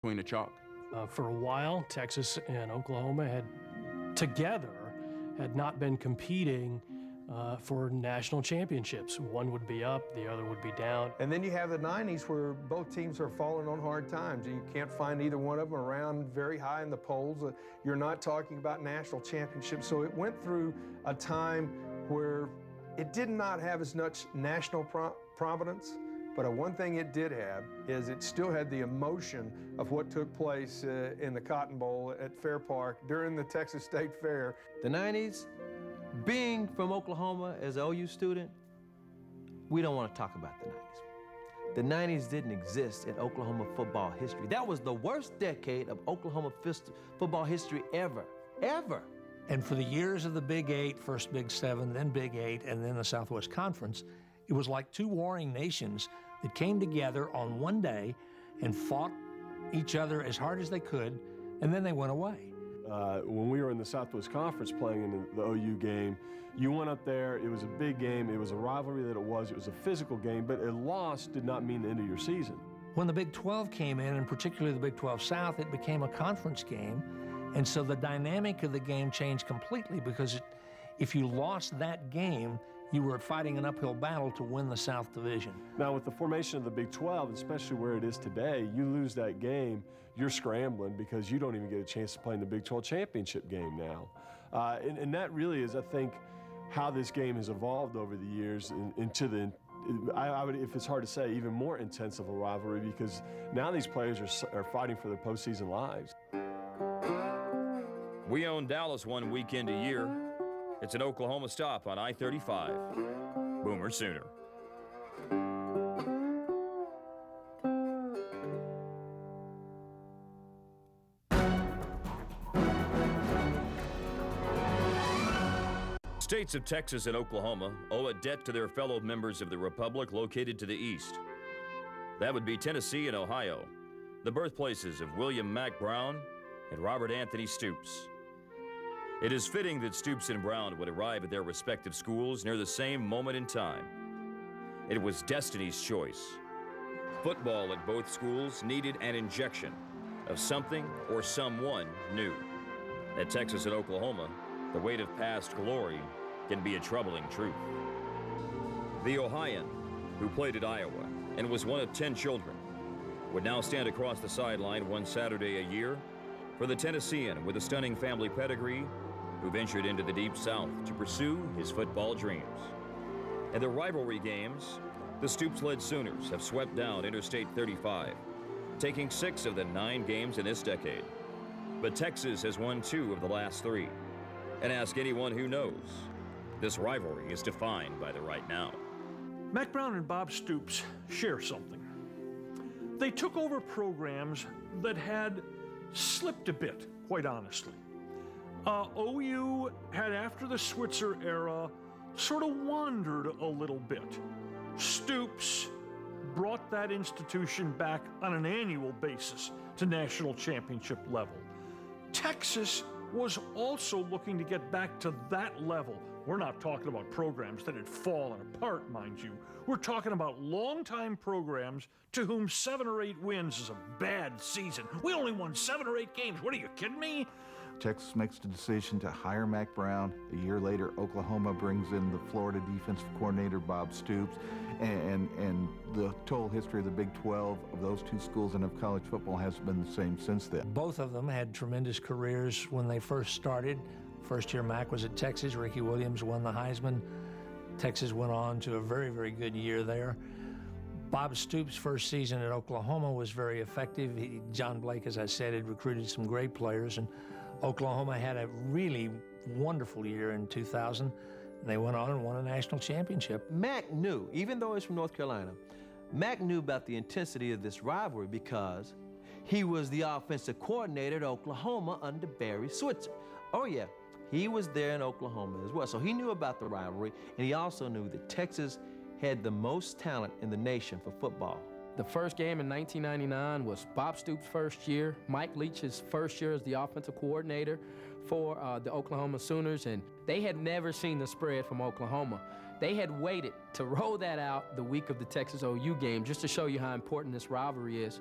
between the chalk. For a while, Texas and Oklahoma had not been competing for national championships. One would be up, the other would be down. And then you have the 90s where both teams are falling on hard times. You can't find either one of them around very high in the polls. You're not talking about national championships. So it went through a time where it did not have as much national prominence, but one thing it did have is it still had the emotion of what took place in the Cotton Bowl at Fair Park during the Texas State Fair. The 90s, being from Oklahoma as an OU student, we don't want to talk about the 90s. The 90s didn't exist in Oklahoma football history. That was the worst decade of Oklahoma football history ever, ever. And for the years of the Big Eight, first Big Seven, then Big Eight, and then the Southwest Conference, it was like two warring nations that came together on one day and fought each other as hard as they could, and then they went away. When we were in the Southwest Conference playing in the OU game, you went up there, it was a big game, it was a rivalry that it was a physical game, but a loss did not mean the end of your season. When the Big 12 came in, and particularly the Big 12 South, it became a conference game, and so the dynamic of the game changed completely, because if you lost that game, you were fighting an uphill battle to win the South Division. Now, with the formation of the Big 12, especially where it is today, you lose that game, you're scrambling because you don't even get a chance to play in the Big 12 championship game now. And that really is, I think, how this game has evolved over the years into the, I would, if it's hard to say, even more intense of a rivalry, because now these players are fighting for their postseason lives. We own Dallas one weekend a year. It's an Oklahoma stop on I-35. Boomer Sooner. States of Texas and Oklahoma owe a debt to their fellow members of the republic located to the east. That would be Tennessee and Ohio, the birthplaces of William Mack Brown and Robert Anthony Stoops. It is fitting that Stoops and Brown would arrive at their respective schools near the same moment in time. It was destiny's choice. Football at both schools needed an injection of something or someone new. At Texas and Oklahoma, the weight of past glory can be a troubling truth. The Ohioan, who played at Iowa and was one of 10 children, would now stand across the sideline one Saturday a year for the Tennessean with a stunning family pedigree who ventured into the Deep South to pursue his football dreams. In the rivalry games, the Stoops-led Sooners have swept down Interstate 35, taking 6 of the 9 games in this decade. But Texas has won 2 of the last 3. And ask anyone who knows, this rivalry is defined by the right now. Mack Brown and Bob Stoops share something. They took over programs that had slipped a bit, quite honestly. OU had, after the Switzer era, sort of wandered a little bit. Stoops brought that institution back on an annual basis to national championship level. Texas was also looking to get back to that level. We're not talking about programs that had fallen apart, mind you. We're talking about longtime programs to whom 7 or 8 wins is a bad season. We only won 7 or 8 games. What, are you kidding me? Texas makes the decision to hire Mack Brown. A year later, Oklahoma brings in the Florida defensive coordinator, Bob Stoops, and the total history of the Big 12 of those 2 schools and of college football has been the same since then. Both of them had tremendous careers when they first started. First year Mack was at Texas. Ricky Williams won the Heisman. Texas went on to a very, very good year there. Bob Stoops' first season at Oklahoma was very effective. John Blake, as I said, had recruited some great players, and Oklahoma had a really wonderful year in 2000. They went on and won a national championship. Mack knew, even though he's from North Carolina, Mack knew about the intensity of this rivalry because he was the offensive coordinator at Oklahoma under Barry Switzer. Oh yeah, he was there in Oklahoma as well. So he knew about the rivalry, and he also knew that Texas had the most talent in the nation for football. The first game in 1999 was Bob Stoops' first year, Mike Leach's first year as the offensive coordinator for the Oklahoma Sooners, and they had never seen the spread from Oklahoma. They had waited to roll that out the week of the Texas OU game just to show you how important this rivalry is.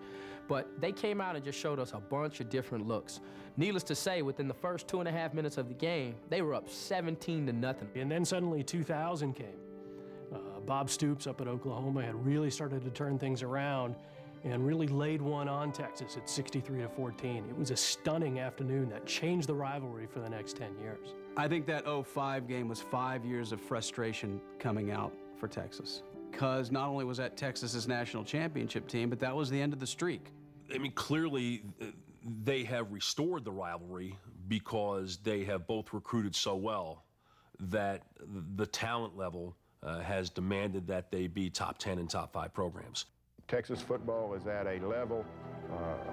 But they came out and just showed us a bunch of different looks. Needless to say, within the first 2.5 minutes of the game, they were up 17-0. And then suddenly 2000 came. Bob Stoops up at Oklahoma had really started to turn things around and really laid one on Texas at 63-14. It was a stunning afternoon that changed the rivalry for the next 10 years. I think that 05 game was 5 years of frustration coming out for Texas. Because not only was that Texas's national championship team, but that was the end of the streak. I mean, clearly they have restored the rivalry because they have both recruited so well that the talent level has demanded that they be top 10 and top 5 programs. Texas football is at a level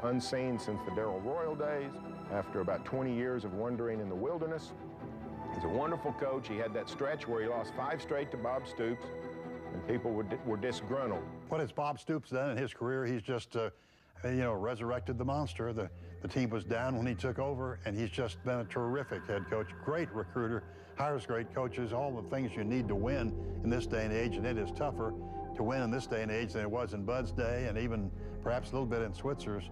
unseen since the Darrell Royal days. After about 20 years of wandering in the wilderness, he's a wonderful coach. He had that stretch where he lost 5 straight to Bob Stoops, and people were disgruntled. What has Bob Stoops done in his career? He's just, resurrected the monster. The team was down when he took over, and he's just been a terrific head coach, great recruiter, hires great coaches, all the things you need to win in this day and age, and it is tougher to win in this day and age than it was in Bud's day, and even perhaps a little bit in Switzer's.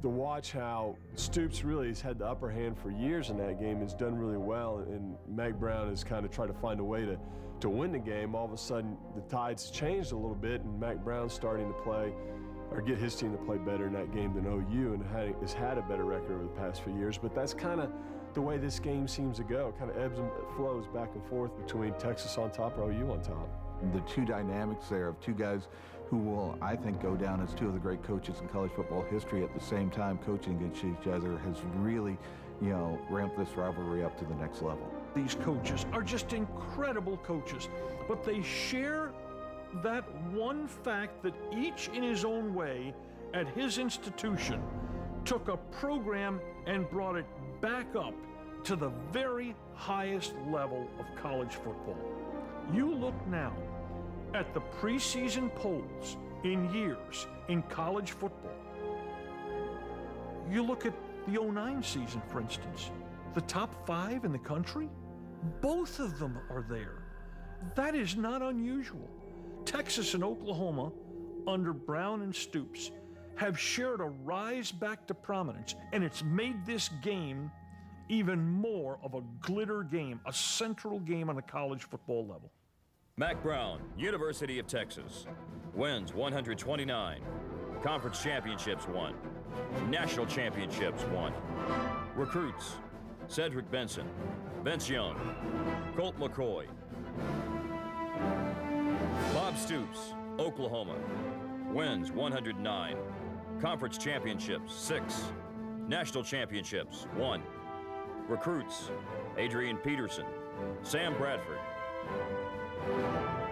To watch how Stoops really has had the upper hand for years in that game, has done really well, and Mack Brown has kind of tried to find a way to win the game. All of a sudden, the tides changed a little bit, and Mack Brown's starting to play, or get his team to play better in that game than OU, and has had a better record over the past few years. But that's kind of the way this game seems to go. It kind of ebbs and flows back and forth between Texas on top or OU on top. The two dynamics there of two guys who will, I think, go down as two of the great coaches in college football history at the same time coaching against each other has really, ramped this rivalry up to the next level. These coaches are just incredible coaches, but they share that one fact that each in his own way at his institution took a program and brought it back up to the very highest level of college football. You look now at the preseason polls in years in college football. You look at the 09 season, for instance, the top 5 in the country, both of them are there. That is not unusual. Texas and Oklahoma, under Brown and Stoops, have shared a rise back to prominence, and it's made this game even more of a glitter game, a central game on a college football level. Mack Brown, University of Texas, wins 129, conference championships won, national championships won. Recruits: Cedric Benson, Vince Young, Colt McCoy. Bob Stoops, Oklahoma, wins 109, conference championships 6, national championships 1. Recruits: Adrian Peterson, Sam Bradford,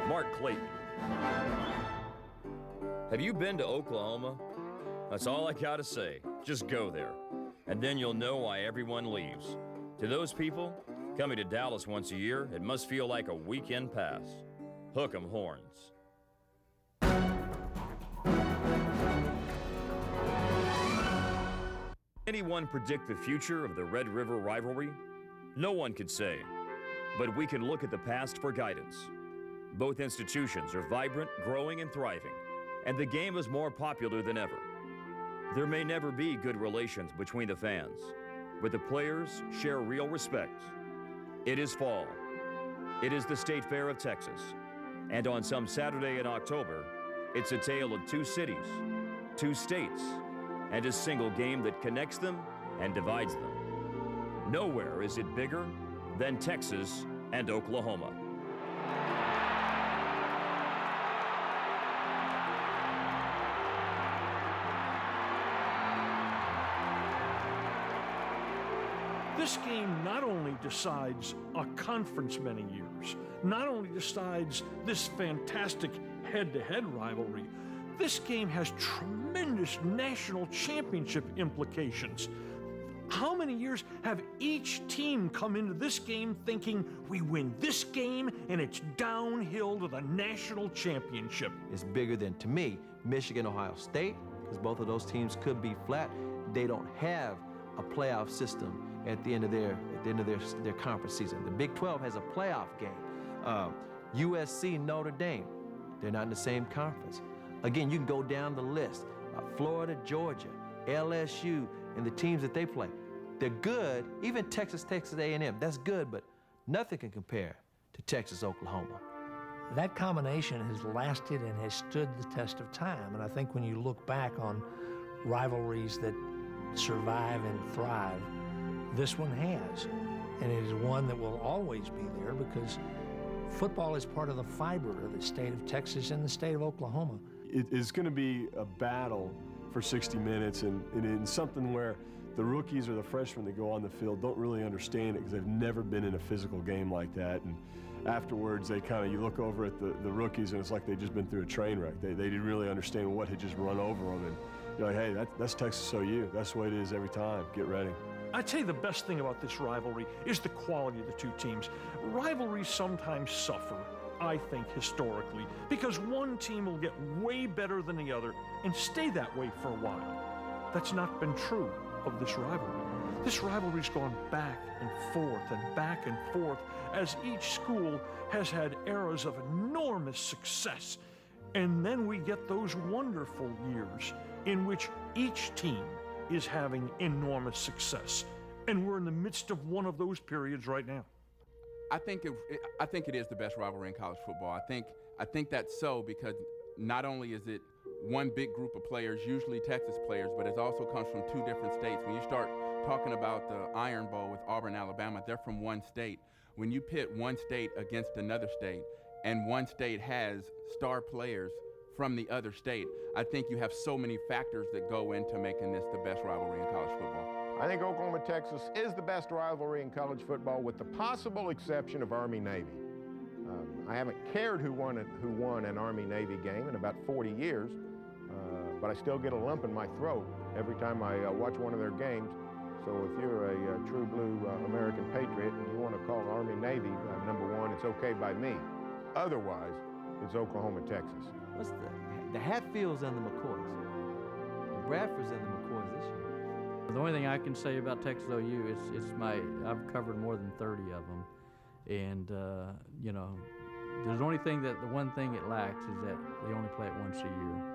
Mark Clayton. Have you been to Oklahoma? That's all I gotta say. Just go there, and then you'll know why everyone leaves. To those people, coming to Dallas once a year, it must feel like a weekend pass. Hook 'em horns. Anyone predict the future of the Red River rivalry? No one could say, but we can look at the past for guidance. Both institutions are vibrant, growing, and thriving, and the game is more popular than ever. There may never be good relations between the fans, but the players share real respect. It is fall. It is the State Fair of Texas, and on some Saturday in October, it's a tale of 2 cities, 2 states, and a single game that connects them and divides them. Nowhere is it bigger than Texas and Oklahoma. This game not only decides a conference many years, not only decides this fantastic head-to-head rivalry, this game has tremendous national championship implications. How many years have each team come into this game thinking, we win this game and it's downhill to the national championship? It's bigger than, to me, Michigan, Ohio State, because both of those teams could be flat. They don't have a playoff system at the end of their conference season. The Big 12 has a playoff game. USC, Notre Dame. They're not in the same conference. Again, you can go down the list. Florida, Georgia, LSU, and the teams that they play. They're good. Even Texas A&M, that's good, but nothing can compare to Texas, Oklahoma. That combination has lasted and has stood the test of time. And I think when you look back on rivalries that survive and thrive, this one has. And it is one that will always be there because football is part of the fiber of the state of Texas and the state of Oklahoma. It is going to be a battle for 60 minutes and in something where the rookies or the freshmen that go on the field don't really understand it because they've never been in a physical game like that. And afterwards, you look over at the rookies and it's like they've just been through a train wreck. They didn't really understand what had just run over them. And you're like, hey, that's Texas OU. That's the way it is every time. Get ready. I'd say the best thing about this rivalry is the quality of the two teams. Rivalries sometimes suffer, I think, historically, because one team will get way better than the other and stay that way for a while. That's not been true of this rivalry. This rivalry's gone back and forth as each school has had eras of enormous success. And then we get those wonderful years in which each team is having enormous success. And we're in the midst of one of those periods right now. I think it is the best rivalry in college football. I think that's so because not only is it one big group of players, usually Texas players, but it also comes from two different states. When you start talking about the Iron Bowl with Auburn, Alabama, they're from one state. When you pit one state against another state, and one state has star players from the other state, I think you have so many factors that go into making this the best rivalry in college football. I think Oklahoma-Texas is the best rivalry in college football with the possible exception of Army-Navy. I haven't cared who won an Army-Navy game in about 40 years, but I still get a lump in my throat every time I watch one of their games. So if you're a true blue American patriot and you want to call Army-Navy number one, it's okay by me. Otherwise, it's Oklahoma-Texas. What's the Hatfields and the McCoys? The Bradfords and the McCoys this year. The only thing I can say about Texas OU is I've covered more than 30 of them, and you know, the one thing it lacks is that they only play it once a year.